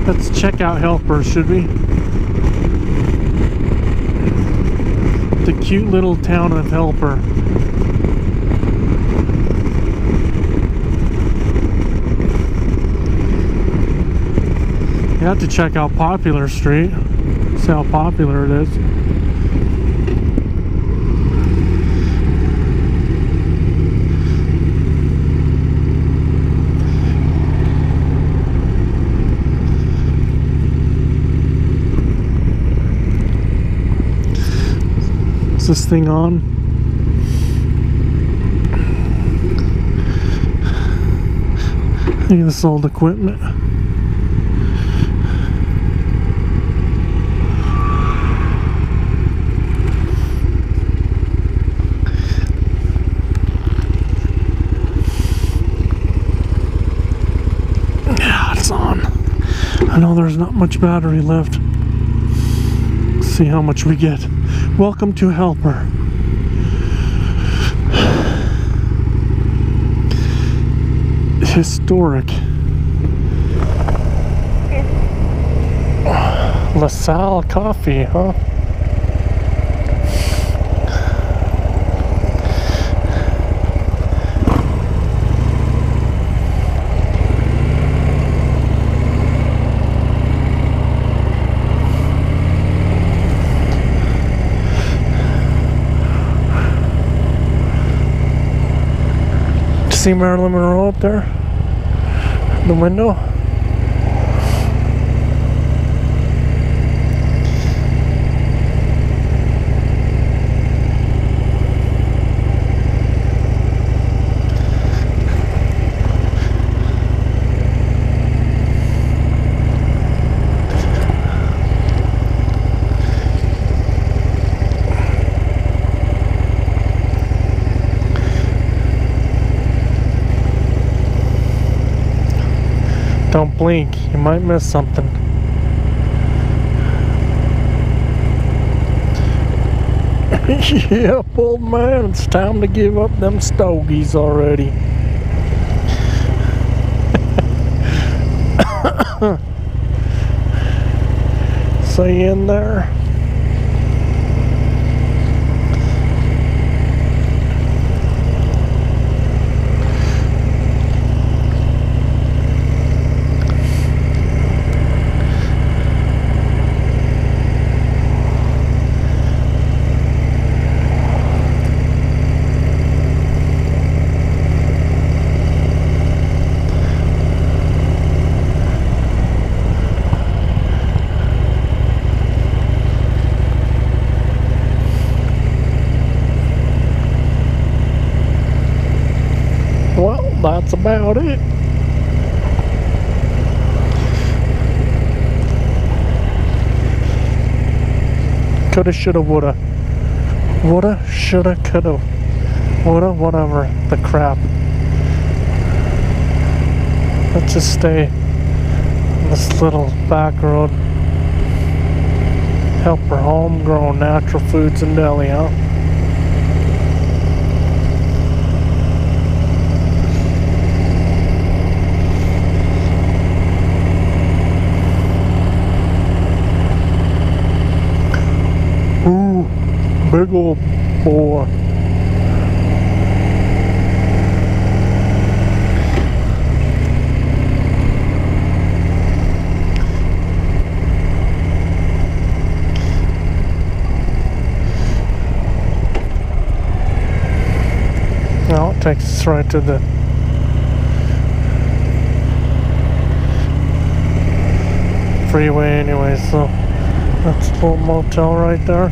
Let's check out Helper, should we? The cute little town of Helper. You have to check out Popular Street. See how popular it is. Is this thing on? Look at this old equipment. I know there's not much battery left. Let's see how much we get. Welcome to Helper. Historic. LaSalle coffee, huh? See Marilyn Monroe up there? The window? Don't blink, you might miss something. Yep, old man, it's time to give up them stogies already. See you in there? Well, that's about it. Coulda, shoulda, woulda. Woulda, shoulda, coulda. Woulda, whatever. The crap. Let's just stay on this little back road. Helper homegrown natural foods and deli, huh? Big old boy. Now it takes us right to the freeway anyway, so that's a little motel right there.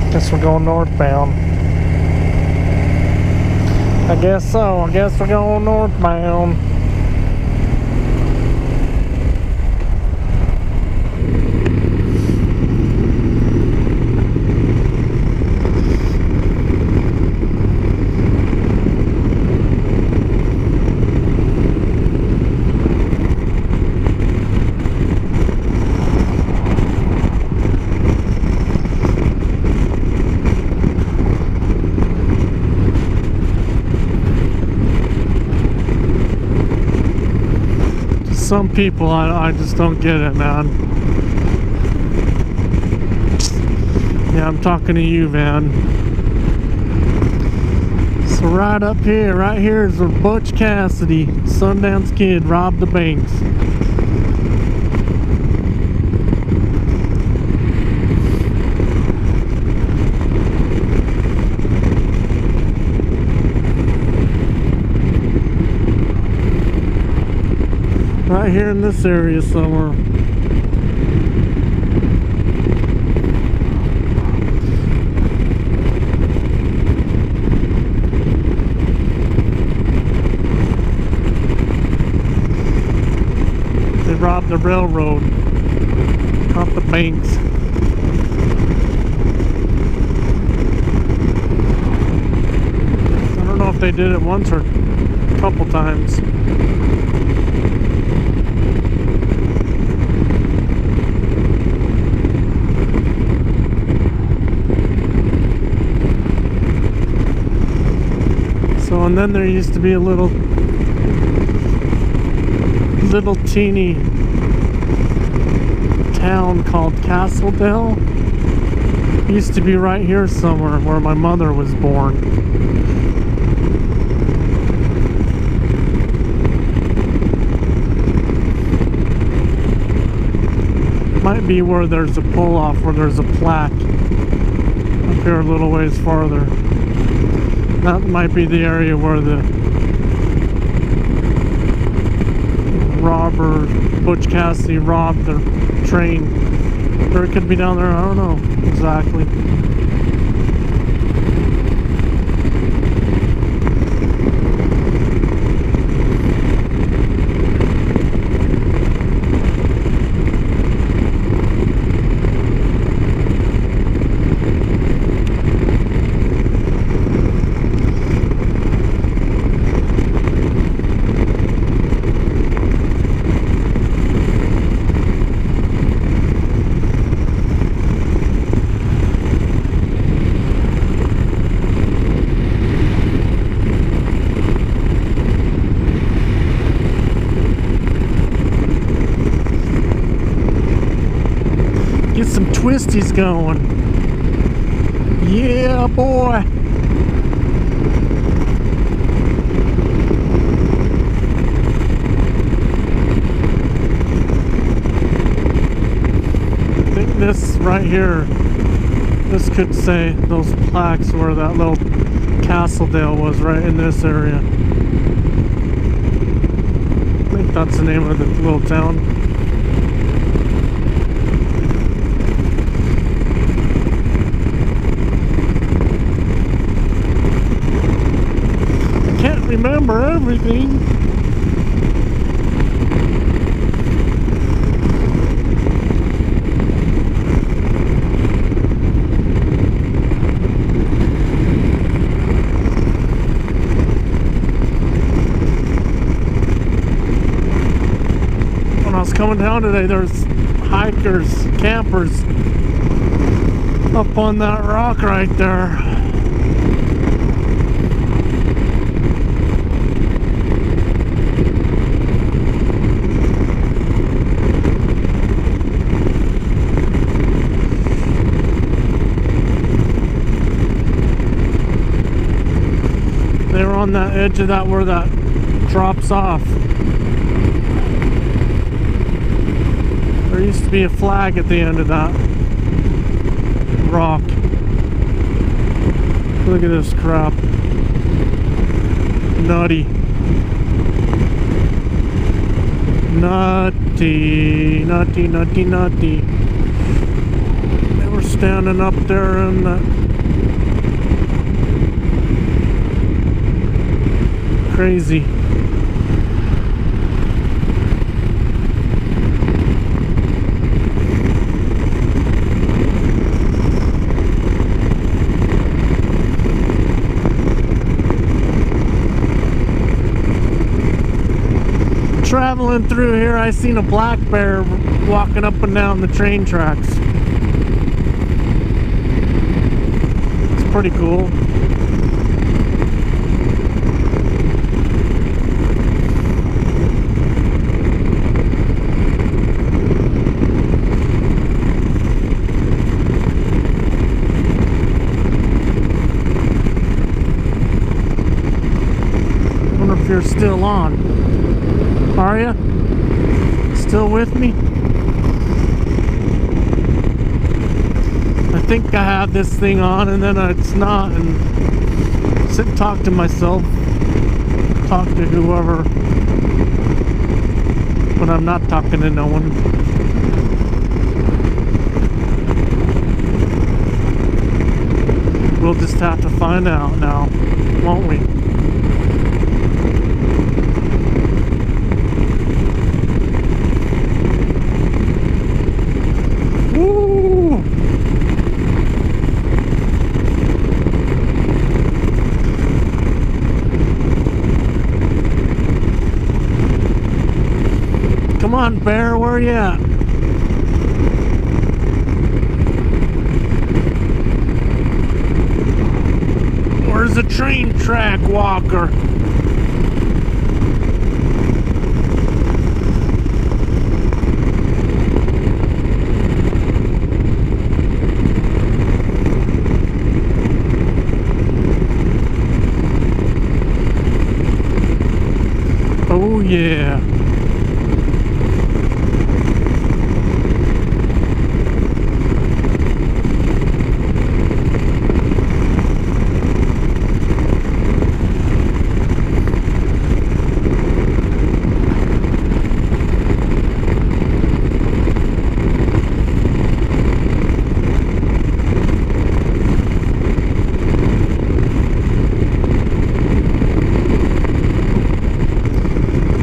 Guess we're going northbound. I guess so. I guess we're going northbound. Some people, I just don't get it, man. Yeah, I'm talking to you, man. So right up here, right here is where Butch Cassidy, Sundance Kid, robbed the banks. Right here in this area somewhere. They robbed the railroad, not the banks. I don't know if they did it once or a couple times. So, and then there used to be a little teeny town called Castledale. It used to be right here somewhere where my mother was born. Might be where there's a pull-off, where there's a plaque up here a little ways farther. That might be the area where the robber Butch Cassidy robbed the train. Or it could be down there, I don't know exactly. Get some twisties going. Yeah, boy. I think this right here, this could say those plaques where that little Castledale was, right in this area. I think that's the name of the little town. Remember everything. When I was coming down today, there's hikers, campers up on that rock right there. They were on that edge of that where that drops off. There used to be a flag at the end of that rock. Look at this crap. Nutty. Nutty. Nutty, nutty, nutty. They were standing up there in the crazy. Traveling through here, I seen a black bear walking up and down the train tracks. It's pretty cool. you're still on. Are you? Still with me? I think I have this thing on and then it's not, and sit and talk to myself, talk to whoever, when I'm not talking to no one. We'll just have to find out now, won't we? Woo! Come on, Bear, where are you at? Where's the train track walker? Oh yeah.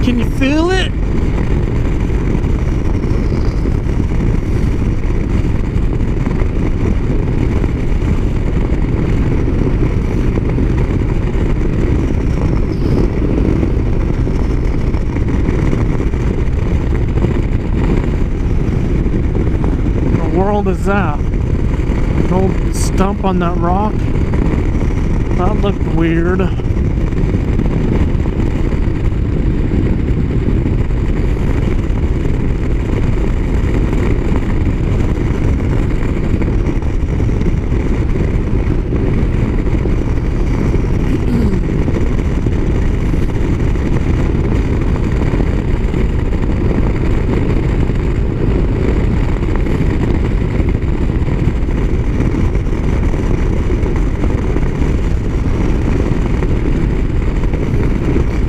Can you feel it? What the world is that? An old stump on that rock? That looked weird.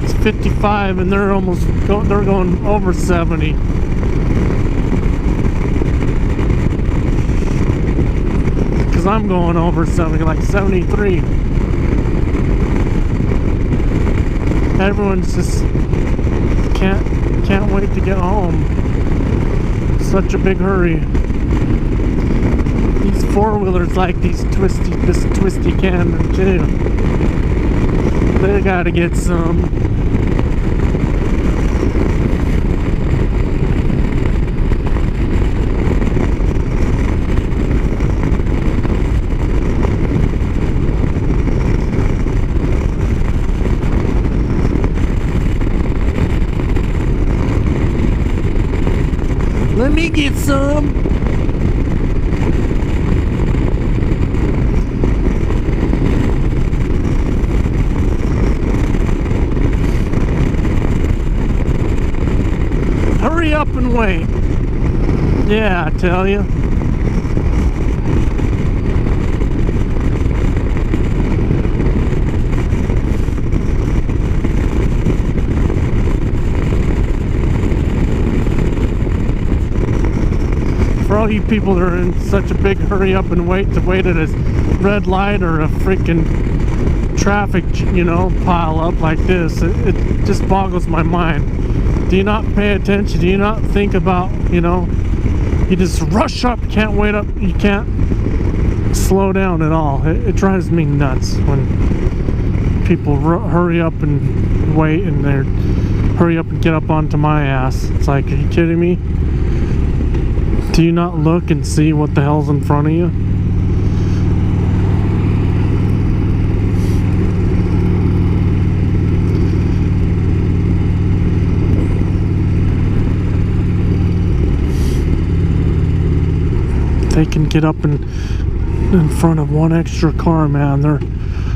It's 55 and they're going over 70. Because I'm going over 70, like 73. Everyone's just can't wait to get home. Such a big hurry. These four-wheelers like this twisty cannon too. They gotta get some. Let me get some. Hurry up and wait. Yeah, I tell you. For all you people that are in such a big hurry up and wait at a red light or a freaking traffic, pile up like this, it just boggles my mind. Do you not pay attention? Do you not think about, you just rush up, can't wait up, you can't slow down at all. It drives me nuts when people hurry up and wait and they're hurry up and get up onto my ass. It's like, are you kidding me? Do you not look and see what the hell's in front of you? They can get up in front of one extra car, man.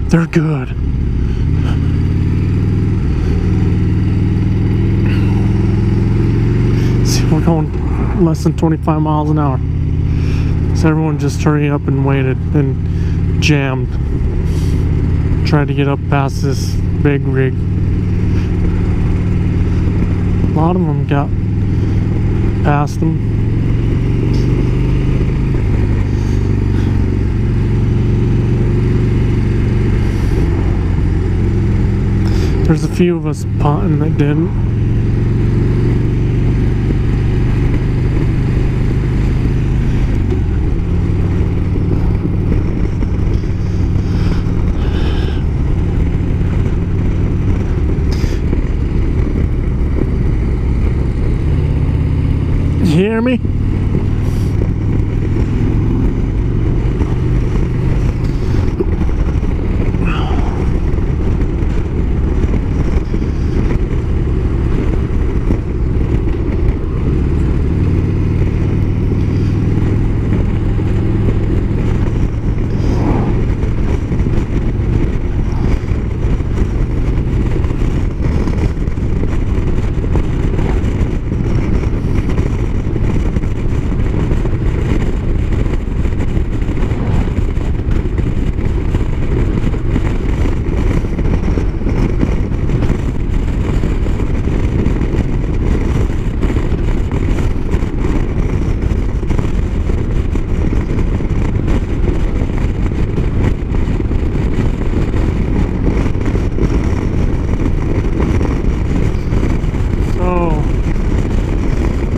They're good. going less than 25 miles an hour. So everyone just hurried up and waited and jammed. Tried to get up past this big rig. A lot of them got past them. There's a few of us punting that didn't. You hear me?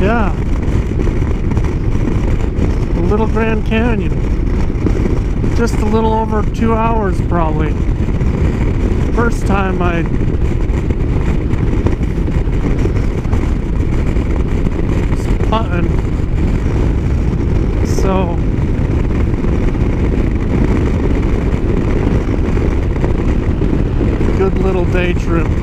Yeah, the Little Grand Canyon, just a little over 2 hours probably. First time I was putting, so good little day trip.